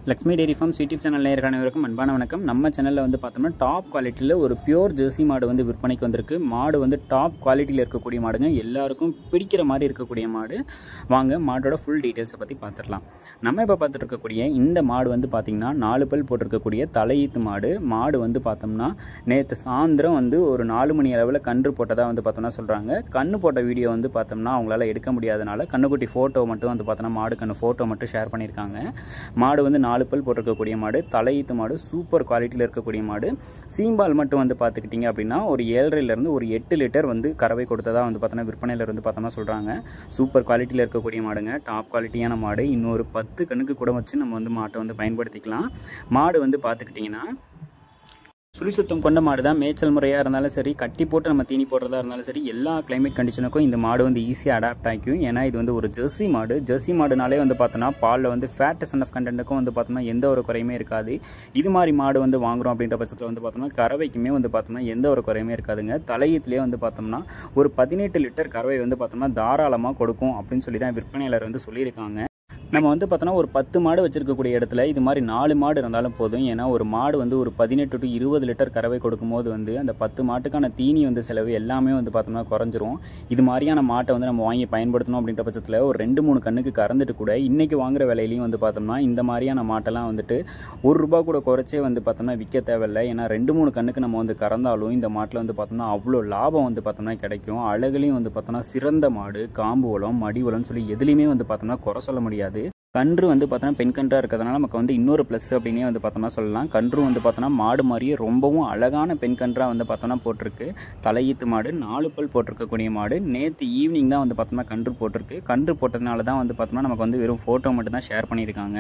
Lakshmi dairy farms YouTube channel நேயர்களுக்கு அன்பான வணக்கம். நம்ம சேனலில் வந்து பார்த்தோம்னா டாப் குவாலிட்டியில் ஒரு பியூர் ஜெர்சி மாடு வந்து விற்பனைக்கு வந்திருக்கு. மாடு வந்து டாப் குவாலிட்டியில் இருக்கக்கூடிய மாடுங்க, எல்லாருக்கும் பிடிக்கிற மாதிரி இருக்கக்கூடிய மாடு. வாங்க மாடோட ஃபுல் டீட்டெயில்ஸை பற்றி பார்த்துடலாம். நம்ம இப்போ பார்த்துட்டு இருக்கக்கூடிய இந்த மாடு வந்து பார்த்திங்கன்னா 4 பல் போட்டிருக்கக்கூடிய தலையீத்து மாடு. மாடு வந்து பார்த்தோம்னா நேற்று சாயந்தரம் வந்து ஒரு 4 மணி அளவில் கன்று போட்டதாக வந்து பார்த்தோம்னா சொல்கிறாங்க. கன்று போட்ட வீடியோ வந்து பார்த்தோம்னா அவங்களால எடுக்க முடியாதனால கண்ணுக்குட்டி ஃபோட்டோ மட்டும் வந்து பார்த்தோன்னா மாடு கண்ணு ஃபோட்டோ மட்டும் ஷேர் பண்ணியிருக்காங்க. மாடு வந்து 4 பல் போட்டிருக்கக்கூடிய மாடு, தலையீத்து மாடு, சூப்பர் குவாலிட்டியில் இருக்கக்கூடிய மாடு. சீம்பால் மட்டும் வந்து பார்த்துக்கிட்டிங்க அப்படின்னா ஒரு 7.5 ஒரு 8 லிட்டர் வந்து கறவை கொடுத்ததா வந்து பார்த்தோன்னா விற்பனையில் வந்து பார்த்தோம்னா சொல்கிறாங்க. சூப்பர் குவாலிட்டியில் இருக்கக்கூடிய மாடுங்க, டாப் குவாலிட்டியான மாடு. இன்னொரு 10 கண்ணுக்கு கூட வச்சு நம்ம வந்து மாட்டை வந்து பயன்படுத்திக்கலாம். மாடு வந்து பார்த்துக்கிட்டிங்கன்னா சுழி சுத்தம் கொண்ட மாடு தான். மேய்ச்சல் முறையாக இருந்தாலும் சரி, கட்டி போட்டு நம்ம தீனி போடுறதா இருந்தாலும் சரி, எல்லா கிளைமேட் கண்டிஷனுக்கும் இந்த மாடு வந்து ஈஸியாக அடாப்ட் ஆகிக்கும். ஏன்னா இது வந்து ஒரு ஜெர்சி மாடு. ஜெர்சி மாடுனாலே வந்து பார்த்தோன்னா பாலில் வந்து ஃபேட் ஆஃப் கண்டென்ட்டுக்கும் வந்து பார்த்தோம்னா எந்த ஒரு குறையுமே இருக்காது. இது மாதிரி மாடு வந்து வாங்குகிறோம் அப்படின்ற பட்சத்தில் வந்து பார்த்தோம்னா கறவைக்குமே வந்து பார்த்தோம்னா எந்த ஒரு குறையுமே இருக்காதுங்க. தலையீத்துலேயே வந்து பார்த்தோம்னா ஒரு 18 லிட்டர் கறவை வந்து பார்த்தோம்னா தாராளமாக கொடுக்கும் அப்படின்னு சொல்லி தான் விற்பனையாளர் வந்து சொல்லியிருக்காங்க. நம்ம வந்து பார்த்தோன்னா ஒரு 10 மாடு வச்சுருக்கக்கூடிய இடத்துல இது மாதிரி 4 மாடு இருந்தாலும் போதும். ஏன்னா ஒரு மாடு வந்து ஒரு 18 to 20 லிட்டர் கறவை கொடுக்கும்போது வந்து அந்த 10 மாட்டுக்கான தீனி வந்து செலவு எல்லாமே வந்து பார்த்தோம்னா குறைஞ்சிரும். இது மாதிரியான மாட்டை வந்து நம்ம வாங்கி பயன்படுத்தணும் அப்படின்ற பட்சத்தில் ஒரு 2-3 கண்ணுக்கு கறந்துட்டு கூட இன்றைக்கி வாங்குகிற விலையிலையும் வந்து பார்த்தோம்னா இந்த மாதிரியான மாட்டெல்லாம் வந்துட்டு ₹1 கூட குறைச்சே வந்து பார்த்தோம்னா விற்க தேவையில்லை. ஏன்னா 2-3 கண்ணுக்கு நம்ம வந்து கறந்தாலும் இந்த மாட்டில் வந்து பார்த்தோம்னா அவ்வளோ லாபம் வந்து பார்த்தோம்னா கிடைக்கும். அழகுலையும் வந்து பார்த்தோம்னா சிறந்த மாடு, காம்பு வளம், மடி வளம்னு சொல்லி எதுலேயுமே வந்து பார்த்தோம்னா குறை சொல்ல முடியாது. கன்று வந்து பார்த்தோன்னா பெண் கன்றாக இருக்கிறதுனால நமக்கு வந்து இன்னொரு ப்ளஸ் அப்படின்னே வந்து பார்த்தோம்னா சொல்லலாம். கன்று வந்து பார்த்தோன்னா மாடு மாதிரியே ரொம்பவும் அழகான பெண் கன்றாக வந்து பார்த்தோன்னா போட்டிருக்கு. தலையீத்து மாடு, 4 பல் போட்டிருக்கக்கூடிய மாடு. நேற்று ஈவினிங் தான் வந்து பார்த்தோம்னா கன்று போட்டிருக்கு. கன்று போட்டதுனால தான் வந்து பார்த்தோம்னா நமக்கு வந்து வெறும் ஃபோட்டோ மட்டும் தான் ஷேர் பண்ணியிருக்காங்க.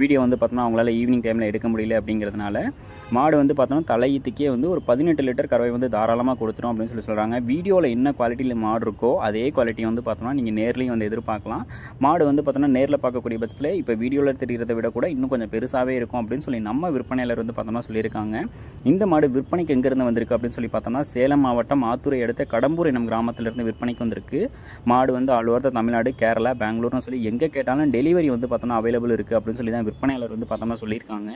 வீடியோ வந்து பார்த்தோம்னா அவங்களால ஈவினிங் டைமில் எடுக்க முடியல அப்படிங்கிறதுனால மாடு வந்து பார்த்தோன்னா தலையீத்துக்கே வந்து ஒரு 18 லிட்டர் கறவை வந்து தாராளமாக கொடுத்துரும் அப்படின்னு சொல்லி சொல்கிறாங்க. வீடியோவில் என்ன குவாலிட்டியில் மாடு இருக்கோ அதே குவாலிட்டி வந்து பார்த்தோம்னா நீங்கள் நேர்லேயும் வந்து எதிர்பார்க்கலாம். மாடு வந்து பார்த்தோன்னா நேரில் பார்க்கக்கூடிய பட்சத்தில் இப்போ வீடியோவில் தெரிகிறத விட கூட இன்னும் கொஞ்சம் பெருசாகவே இருக்கும் அப்படின்னு சொல்லி நம்ம விற்பனையாளர் வந்து பார்த்தோம்னா சொல்லியிருக்காங்க. இந்த மாடு விற்பனைக்கு எங்கேருந்து வந்திருக்கு அப்படின்னு சொல்லி பார்த்தோம்னா சேலம் மாவட்டம் ஆத்தூரை அடுத்த கடம்பூர் எனும் கிராமத்திலிருந்து விற்பனைக்கு வந்திருக்கு. மாடு வந்து ஆல் ஓவர் தமிழ்நாடு, கேரளா, பெங்களூர்னு சொல்லி எங்கே கேட்டாலும் டெலிவரி வந்து பார்த்தோம்னா அவைலபிள் இருக்குது அப்படின்னு சொல்லி தான் விற்பனையாளர் வந்து பார்த்தோம்னா சொல்லியிருக்காங்க.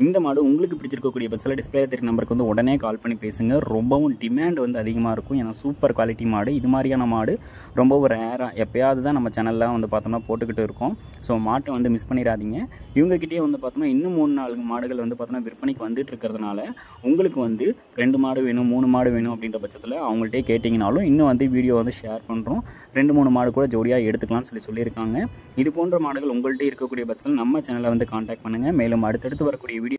இந்த மாடு உங்களுக்கு பிடிச்சிருக்கக்கூடிய பட்சத்தில் டிஸ்பிளே தெரியும் நம்பருக்கு வந்து உடனே கால் பண்ணி பேசுங்க. ரொம்பவும் டிமாண்ட் வந்து அதிகமாக இருக்கும். ஏன்னா சூப்பர் குவாலிட்டி மாடு. இது மாதிரியான மாடு ரொம்பவும் ரேராக எப்போயாவது தான் நம்ம சேனலில் வந்து பார்த்தோம்னா போட்டுக்கிட்டு இருக்கோம். ஸோ மாட்டை வந்து மிஸ் பண்ணிடாதீங்க. இவங்ககிட்டயே வந்து பார்த்தோம்னா இன்னும் 3-4 மாடுகள் வந்து பார்த்தோம்னா விற்பனைக்கு வந்துட்டு இருக்கிறதுனால உங்களுக்கு வந்து 2 மாடு வேணும், 3 மாடு வேணும் அப்படின்ற பட்சத்தில் அவங்கள்ட்டே கேட்டிங்கனாலும் இன்னும் வந்து வீடியோ வந்து ஷேர் பண்ணுறோம். 2-3 மாடு கூட ஜோடியாக எடுத்துக்கலாம்னு சொல்லியிருக்காங்க. இது போன்ற மாடுகள் உங்கள்கிட்ட இருக்கக்கூடிய பட்சத்தில் நம்ம சேனலை வந்து காண்டாக்ட் பண்ணுங்கள். மேலும் அடுத்தடுத்து வரக்கூடிய வீடியோ